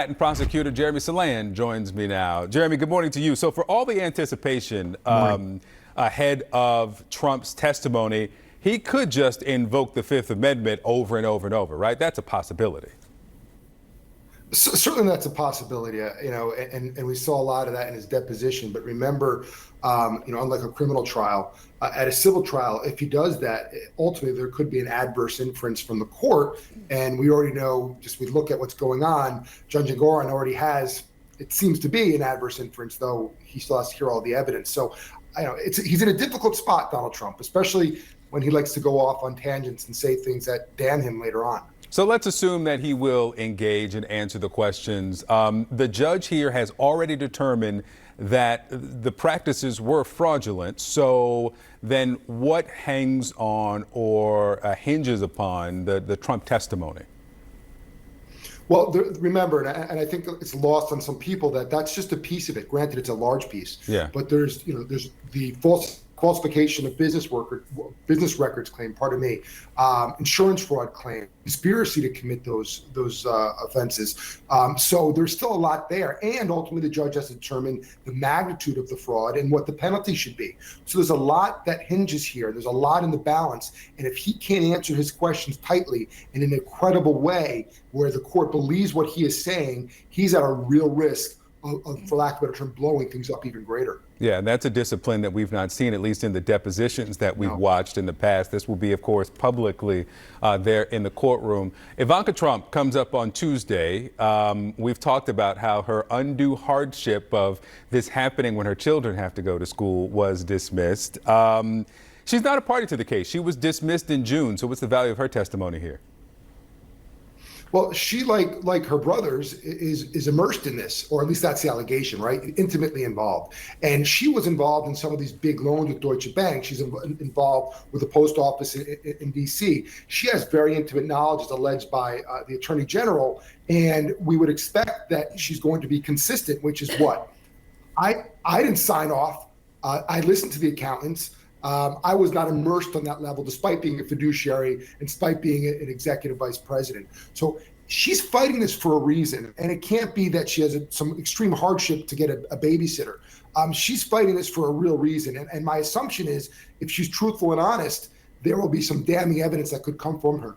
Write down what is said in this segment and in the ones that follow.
And Prosecutor Jeremy Saland joins me now. Jeremy, good morning to you. So for all the anticipation ahead of Trump's testimony, he could just invoke the Fifth Amendment over and over and over, right? That's a possibility. Certainly that's a possibility, and we saw a lot of that in his deposition. But remember, unlike a criminal trial, at a civil trial, if he does that, ultimately there could be an adverse inference from the court. And we already know, we look at what's going on, Judge Engoron already has, it seems to be an adverse inference, though he still has to hear all the evidence. So he's in a difficult spot, Donald Trump, especially when he likes to go off on tangents and say things that damn him later on. So let's assume that he will engage and answer the questions. The judge here has already determined that the practices were fraudulent. So then what hangs on or hinges upon the Trump testimony? Well, remember, and I think it's lost on some people that that's just a piece of it. Granted, it's a large piece. Yeah. But there's the falsification of business records claim, insurance fraud claim, conspiracy to commit those offenses. So there's still a lot there, and ultimately the judge has to determine the magnitude of the fraud and what the penalty should be. So there's a lot that hinges here. There's a lot in the balance, and if he can't answer his questions tightly and in a credible way, where the court believes what he is saying, he's at a real risk of, for lack of a better term, blowing things up even greater. Yeah, and that's a discipline that we've not seen, at least in the depositions that we've watched in the past. This will be, of course, publicly there in the courtroom. Ivanka Trump comes up on Tuesday. We've talked about how her undue hardship of this happening when her children have to go to school was dismissed. She's not a party to the case. She was dismissed in June. So what's the value of her testimony here? Well, she, like her brothers, is immersed in this, or at least that's the allegation, right? Intimately involved. And she was involved in some of these big loans with Deutsche Bank. She's involved with the post office in D.C. She has very intimate knowledge, as alleged by the Attorney General, and we would expect that she's going to be consistent, which is what? I didn't sign off. I listened to the accountants. I was not immersed on that level, despite being a fiduciary and despite being an executive vice president. So she's fighting this for a reason, and it can't be that she has some extreme hardship to get a babysitter. She's fighting this for a real reason, and my assumption is, if she's truthful and honest, there will be some damning evidence that could come from her.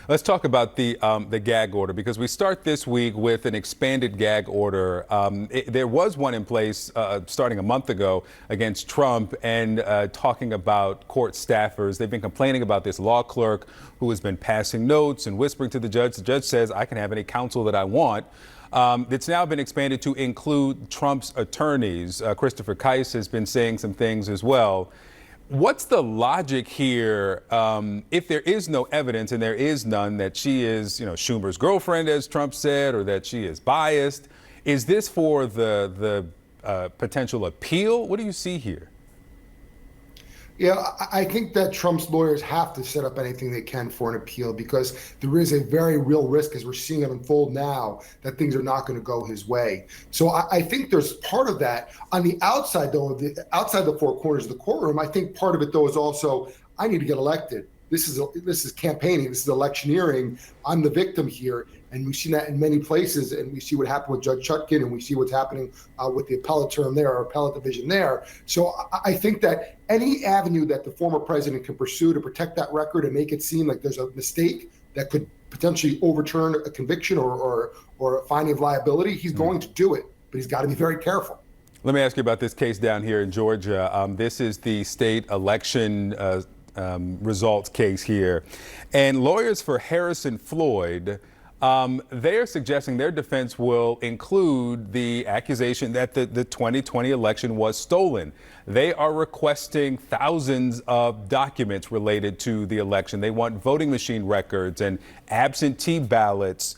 Let's talk about the gag order, because we start this week with an expanded gag order. There was one in place starting a month ago against Trump, and talking about court staffers. They've been complaining about this law clerk who has been passing notes and whispering to the judge. The judge says, I can have any counsel that I want. It's now been expanded to include Trump's attorneys. Christopher Kise has been saying some things as well. What's the logic here, if there is no evidence, and there is none, that she is, Schumer's girlfriend, as Trump said, or that she is biased? Is this for the potential appeal? What do you see here? Yeah, I think that Trump's lawyers have to set up anything they can for an appeal, because there is a very real risk, as we're seeing it unfold now, that things are not going to go his way. So I think there's part of that. On the outside, though, outside the four corners of the courtroom, I think part of it, though, is also, I need to get elected. This is campaigning. This is electioneering. I'm the victim here. And we've seen that in many places, and we see what happened with Judge Chutkan, and we see what's happening with the appellate term there, or appellate division there. So I think that any avenue that the former president can pursue to protect that record and make it seem like there's a mistake that could potentially overturn a conviction or a finding of liability, he's going to do it, but he's got to be very careful. Let me ask you about this case down here in Georgia. This is the state election results case here, and lawyers for Harrison Floyd, they're suggesting their defense will include the accusation that the 2020 election was stolen. They are requesting thousands of documents related to the election. They want voting machine records and absentee ballots.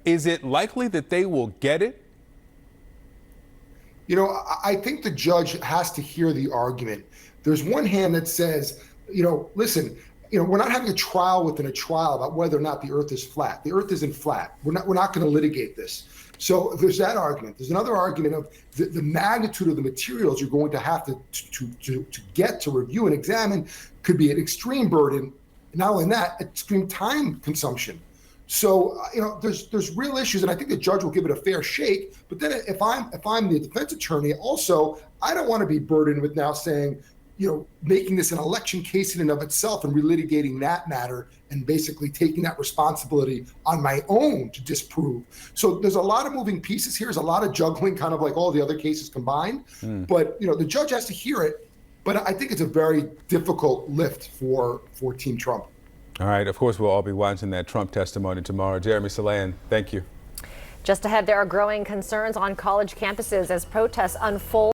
Is it likely that they will get it? I think the judge has to hear the argument. There's one hand that says, listen, we're not having a trial within a trial about whether or not the earth is flat. The earth isn't flat. We're not going to litigate this. So there's that argument. There's another argument of the magnitude of the materials you're going to have to get to review and examine could be an extreme burden. Not only that, extreme time consumption. So there's real issues, and I think the judge will give it a fair shake. But then if I'm the defense attorney, also I don't want to be burdened with now saying, making this an election case in and of itself and relitigating that matter and basically taking that responsibility on my own to disprove. So there's a lot of moving pieces here. There's a lot of juggling, kind of like all the other cases combined. But the judge has to hear it. But I think it's a very difficult lift for Team Trump. All right. Of course, we'll all be watching that Trump testimony tomorrow. Jeremy Saland, thank you. Just ahead, there are growing concerns on college campuses as protests unfold.